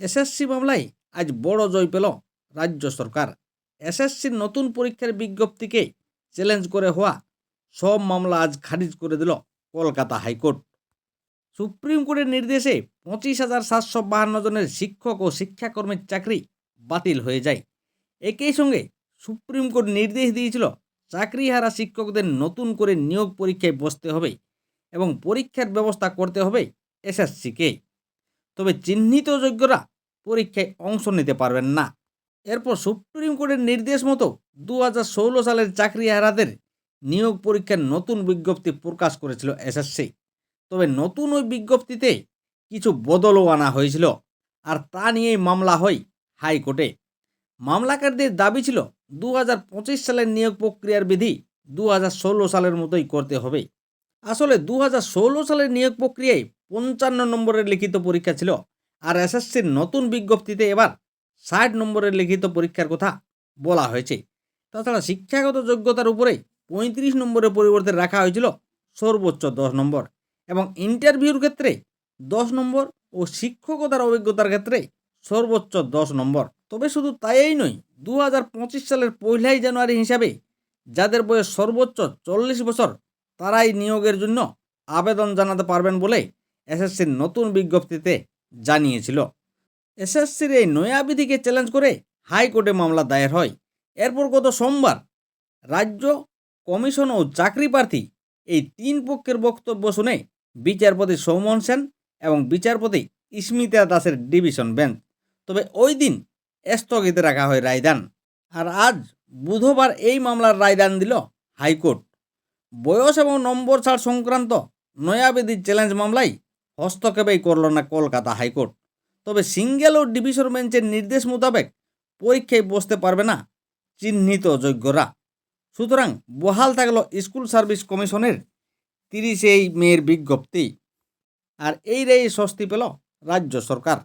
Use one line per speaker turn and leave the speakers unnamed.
SSC মামলায় আজ বড় জয় পেল রাজ্য সরকার। এসএসসির নতুন পরীক্ষার বিজ্ঞপ্তিকে চ্যালেঞ্জ করে হওয়া সব মামলা আজ খারিজ করে দিল কলকাতা হাইকোর্ট। সুপ্রিম কোর্টের নির্দেশে 25,752 জনের শিক্ষক ও শিক্ষাকর্মীর চাকরি বাতিল হয়ে যায়। একই সঙ্গে সুপ্রিম কোর্ট নির্দেশ দিয়েছিল চাকরিহারা শিক্ষকদের নতুন করে নিয়োগ পরীক্ষায় বসতে হবে এবং পরীক্ষার ব্যবস্থা করতে হবে এসএসসিকে। তবে চিহ্নিত যোগ্যরা পরীক্ষায় অংশ নিতে পারবেন না। এরপর সুপ্রিম কোর্টের নির্দেশ মতো 2016 সালের চাকরিহারাদের নিয়োগ পরীক্ষার নতুন বিজ্ঞপ্তি প্রকাশ করেছিল এসএসসি। তবে নতুন ওই বিজ্ঞপ্তিতে কিছু বদলও আনা হয়েছিল, আর তা নিয়েই মামলা হয় হাইকোর্টে। মামলাকারীদের দাবি ছিল 2025 সালের নিয়োগ প্রক্রিয়ার বিধি 2016 সালের মতোই করতে হবে। আসলে 2016 সালের নিয়োগ প্রক্রিয়ায় 55 নম্বরের লিখিত পরীক্ষা ছিল, আর এসএসসির নতুন বিজ্ঞপ্তিতে এবার 60 নম্বরের লিখিত পরীক্ষার কথা বলা হয়েছে। তাছাড়া শিক্ষাগত যোগ্যতার উপরে 35 নম্বরের পরিবর্তে রাখা হয়েছিল সর্বোচ্চ 10 নম্বর, এবং ইন্টারভিউর ক্ষেত্রে 10 নম্বর ও শিক্ষকতার অভিজ্ঞতার ক্ষেত্রে সর্বোচ্চ 10 নম্বর। তবে শুধু তাই নয়, 2025 সালের 1 জানুয়ারি হিসাবে যাদের বয়স সর্বোচ্চ 40 বছর তারাই নিয়োগের জন্য আবেদন জানাতে পারবেন বলে এসএসসির নতুন বিজ্ঞপ্তিতে জানিয়েছিল। এসএসসির এই নয়া বিধিকে চ্যালেঞ্জ করে হাইকোর্টে মামলা দায়ের হয়। এরপর গত সোমবার রাজ্য, কমিশন ও চাকরি প্রার্থী এই তিন পক্ষের বক্তব্য শুনে বিচারপতি সৌমন সেন এবং বিচারপতি স্মিতা দাসের ডিভিশন বেঞ্চ তবে ওই দিন স্থগিত রাখা হয় রায়দান। আর আজ বুধবার এই মামলার রায়দান দিল হাইকোর্ট। বয়স এবং নম্বর ছাড় সংক্রান্ত নয়াবিধির চ্যালেঞ্জ মামলায় হস্তক্ষেপই করল না কলকাতা হাইকোর্ট। তবে সিঙ্গেল ও ডিভিশন বেঞ্চের নির্দেশ মোতাবেক পরীক্ষায় বসতে পারবে না চিহ্নিত যোগ্যরা। সুতরাং বহাল থাকল স্কুল সার্ভিস কমিশনের 30 মের বিজ্ঞপ্তি। আর এই রায়ে স্বস্তি পেল রাজ্য সরকার।